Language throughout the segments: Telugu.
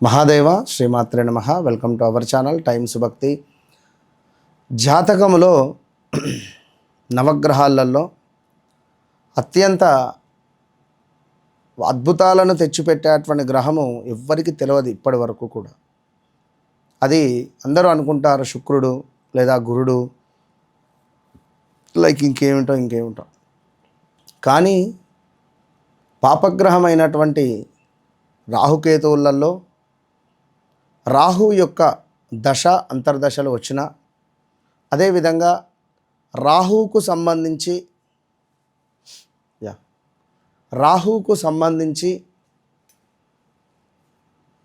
మహాదేవ శ్రీమాత్రే నమః. Welcome to our channel times భక్తి. జాతకములో నవగ్రహాలలో అత్యంత అద్భుతాలను తెచ్చిపెట్టేటువంటి గ్రహము ఎవ్వరికి తెలియదు ఇప్పటి వరకు కూడా. అది అందరూ అనుకుంటారు శుక్రుడు లేదా గురుడు, లైక్ ఇంకేమిటో. కానీ పాపగ్రహమైనటువంటి రాహుకేతువులలో రాహు యొక్క దశ అంతర్దశలు వచ్చిన, అదేవిధంగా రాహువుకు సంబంధించి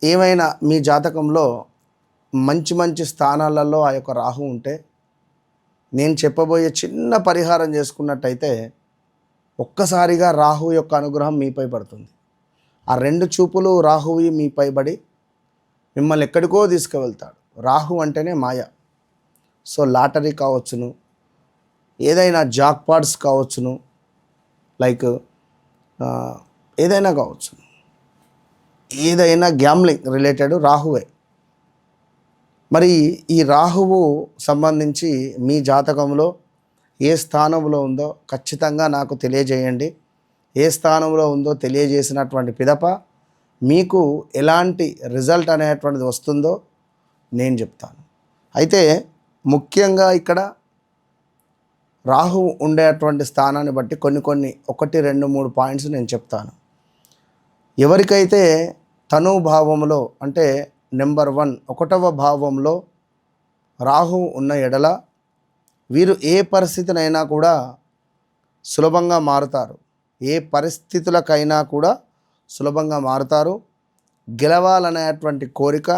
ఏమైనా మీ జాతకంలో మంచి స్థానాలలో ఆ యొక్క రాహు ఉంటే నేను చెప్పబోయే చిన్న పరిహారం చేసుకున్నట్టయితే ఒక్కసారిగా రాహు యొక్క అనుగ్రహం మీపై పడుతుంది. ఆ రెండు చూపులు రాహువి మీపై పడి మిమ్మల్ని ఎక్కడికో తీసుకువెళ్తాడు. రాహు అంటేనే మాయ. సో లాటరీ కావచ్చును, ఏదైనా జాక్పాట్స్ కావచ్చును, లైక్ ఏదైనా కావచ్చు, ఏదైనా గ్యామ్లింగ్ రిలేటెడ్ రాహువే. మరి ఈ రాహువు సంబంధించి మీ జాతకంలో ఏ స్థానంలో ఉందో ఖచ్చితంగా నాకు తెలియజేయండి. ఏ స్థానంలో ఉందో తెలియజేసినటువంటి పిదప మీకు ఎలాంటి రిజల్ట్ అనేటువంటిది వస్తుందో నేను చెప్తాను. అయితే ముఖ్యంగా ఇక్కడ రాహు ఉండేటువంటి స్థానాన్ని బట్టి కొన్ని 1, 2, 3 పాయింట్స్ నేను చెప్తాను. ఎవరికైతే తనుభావంలో అంటే నెంబర్ 1 1వ భావంలో రాహు ఉన్న ఎడల వీరు ఏ పరిస్థితినైనా కూడా సులభంగా మారుతారు. ఏ పరిస్థితులకైనా కూడా సులభంగా మారుతారు. గెలవాలనేటువంటి కోరిక,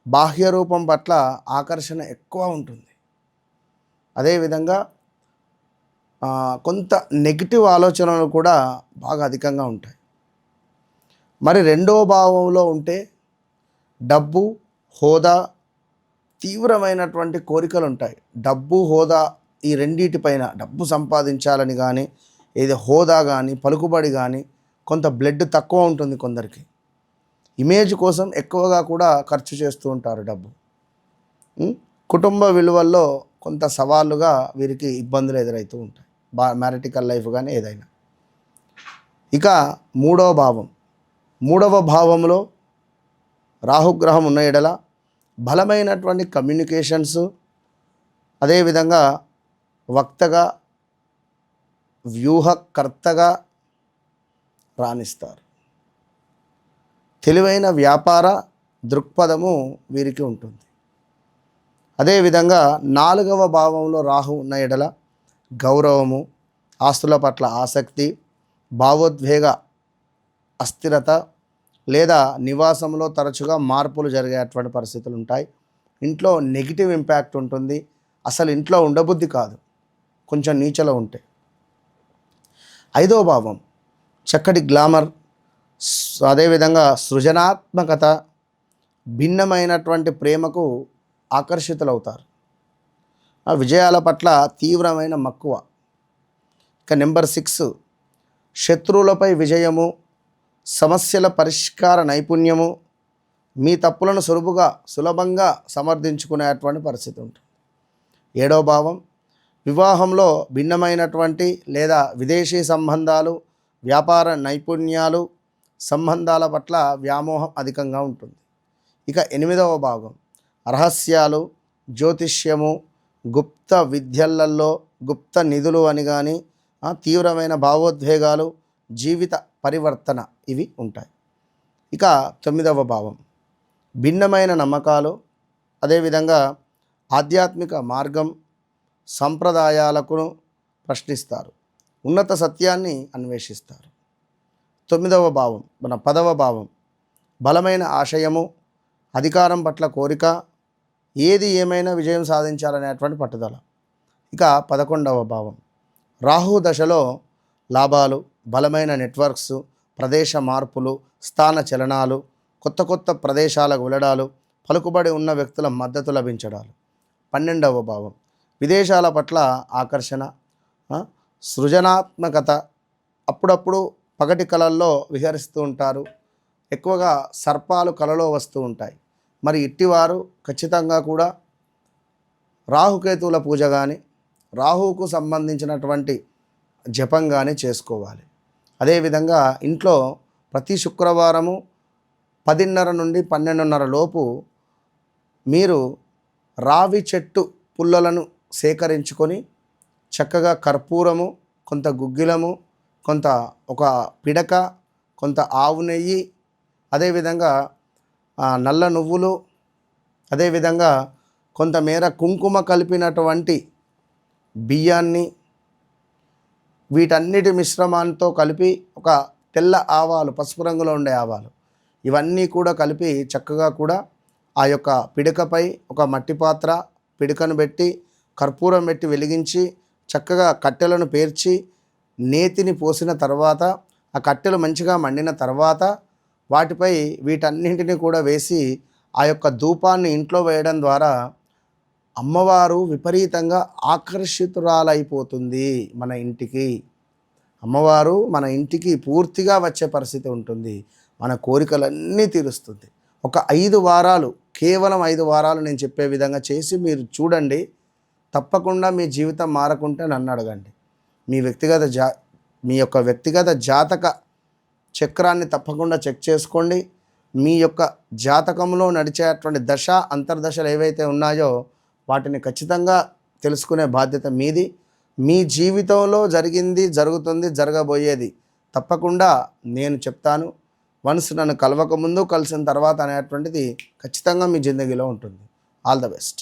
బాహ్య రూపం పట్ల ఆకర్షణ ఎక్కువ ఉంటుంది. అదేవిధంగా కొంత నెగిటివ్ ఆలోచనలు కూడా బాగా అధికంగా ఉంటాయి. మరి 2వ భావంలో ఉంటే డబ్బు, హోదా, తీవ్రమైనటువంటి కోరికలు ఉంటాయి. డబ్బు, హోదా ఈ రెండిటిపైన డబ్బు సంపాదించాలని కానీ, ఏదో హోదా కానీ, పలుకుబడి కానీ, కొంత బ్లడ్ తక్కువ ఉంటుంది కొందరికి. ఇమేజ్ కోసం ఎక్కువగా కూడా ఖర్చు చేస్తూ ఉంటారు డబ్బు. కుటుంబ విలువల్లో కొంత సవాళ్ళుగా వీరికి ఇబ్బందులు ఎదురవుతూ ఉంటాయి, మ్యారిటికల్ లైఫ్ కానీ ఏదైనా. ఇక 3వ భావంలో రాహుగ్రహం ఉన్న ఎడల బలమైనటువంటి కమ్యూనికేషన్స్, అదేవిధంగా వక్తగా, వ్యూహకర్తగా రాణిస్తారు. తెలివైన వ్యాపార దృక్పథము వీరికి ఉంటుంది. అదేవిధంగా 4వ భావంలో రాహు ఉన్న ఎడల గౌరవము, ఆస్తుల పట్ల ఆసక్తి, భావోద్వేగ అస్థిరత లేదా నివాసంలో తరచుగా మార్పులు జరిగేటువంటి పరిస్థితులు ఉంటాయి. ఇంట్లో నెగిటివ్ ఇంపాక్ట్ ఉంటుంది. అసలు ఇంట్లో ఉండబుద్ధి కాదు కొంచెం నీచలో ఉంటే. 5వ భావం చక్కటి గ్లామర్, అదేవిధంగా సృజనాత్మకత, భిన్నమైనటువంటి ప్రేమకు ఆకర్షితులవుతారు. ఆ విజయాల పట్ల తీవ్రమైన మక్కువ. ఇక నెంబర్ 6 శత్రువులపై విజయము, సమస్యల పరిష్కార నైపుణ్యము, మీ తప్పులను సులభంగా సమర్థించుకునేటువంటి పరిస్థితి ఉంటుంది. 7వ భావం వివాహంలో భిన్నమైనటువంటి లేదా విదేశీ సంబంధాలు, వ్యాపార నైపుణ్యాలు, సంబంధాల పట్ల వ్యామోహం అధికంగా ఉంటుంది. ఇక 8వ భాగం రహస్యాలు, జ్యోతిష్యము, గుప్త విద్యలలో గుప్త నిధులు అని కానీ, తీవ్రమైన భావోద్వేగాలు, జీవిత పరివర్తన ఇవి ఉంటాయి. ఇక 9వ భావం భిన్నమైన నమ్మకాలు, అదేవిధంగా ఆధ్యాత్మిక మార్గం, సంప్రదాయాలకు ప్రశ్నిస్తారు, ఉన్నత సత్యాన్ని అన్వేషిస్తారు. 9వ భావం 10వ భావం బలమైన ఆశయము, అధికారం పట్ల కోరిక, ఏది ఏమైనా విజయం సాధించాలనేటువంటి పట్టుదల. ఇక 11వ భావం రాహు దశలో లాభాలు, బలమైన నెట్వర్క్స్, ప్రదేశ మార్పులు, స్థాన చలనాలు, కొత్త ప్రదేశాలకు వెళ్ళడాలు, పలుకుబడి ఉన్న వ్యక్తుల మద్దతు లభించడాలు. 12వ భావం విదేశాల పట్ల ఆకర్షణ, సృజనాత్మకత, అప్పుడప్పుడు పగటి కళల్లో విహరిస్తూ ఉంటారు. ఎక్కువగా సర్పాలు కలలో వస్తూ ఉంటాయి. మరి ఇట్టివారు ఖచ్చితంగా కూడా రాహుకేతువుల పూజ కానీ, రాహువుకు సంబంధించినటువంటి జపం కానీ చేసుకోవాలి. అదేవిధంగా ఇంట్లో ప్రతి శుక్రవారము 10:30 నుండి 12:30 లోపు మీరు రావి చెట్టు పుల్లలను సేకరించుకొని చక్కగా కర్పూరము, కొంత గుగ్గిలము, కొంత ఒక పిడక, కొంత ఆవు నెయ్యి, అదేవిధంగా నల్ల నువ్వులు, అదేవిధంగా కొంతమేర కుంకుమ కలిపినటువంటి బియ్యాన్ని, వీటన్నిటి మిశ్రమాంతో కలిపి ఒక తెల్ల ఆవాలు, పసుపు రంగులో ఉండే ఆవాలు, ఇవన్నీ కూడా కలిపి చక్కగా కూడా ఆ యొక్క పిడకపై ఒక మట్టి పాత్ర, పిడకను పెట్టి కర్పూరం పెట్టి వెలిగించి చక్కగా కట్టెలను పేర్చి నేతిని పోసిన తర్వాత ఆ కట్టెలు మంచిగా మండిన తర్వాత వాటిపై వీటన్నింటినీ కూడా వేసి ఆ యొక్క ధూపాన్ని ఇంట్లో వేయడం ద్వారా అమ్మవారు విపరీతంగా ఆకర్షితురాలైపోతుంది మన ఇంటికి. అమ్మవారు మన ఇంటికి పూర్తిగా వచ్చే పరిస్థితి ఉంటుంది. మన కోరికలన్నీ తీరుస్తుంది. ఒక 5 వారాలు, కేవలం 5 వారాలు నేను చెప్పే విధంగా చేసి మీరు చూడండి. తప్పకుండా మీ జీవితం మారకుంటే నన్ను అడగండి. మీ యొక్క వ్యక్తిగత జాతక చక్రాన్ని తప్పకుండా చెక్ చేసుకోండి. మీ యొక్క జాతకంలో నడిచేటువంటి దశ, అంతర్దశలు ఏవైతే ఉన్నాయో వాటిని ఖచ్చితంగా తెలుసుకునే బాధ్యత మీది. మీ జీవితంలో జరిగింది, జరుగుతుంది, జరగబోయేది తప్పకుండా నేను చెప్తాను. వన్స్ నన్ను కలవక ముందు, కలిసిన తర్వాత అనేటువంటిది ఖచ్చితంగా మీ జిందగీలో ఉంటుంది. All the best.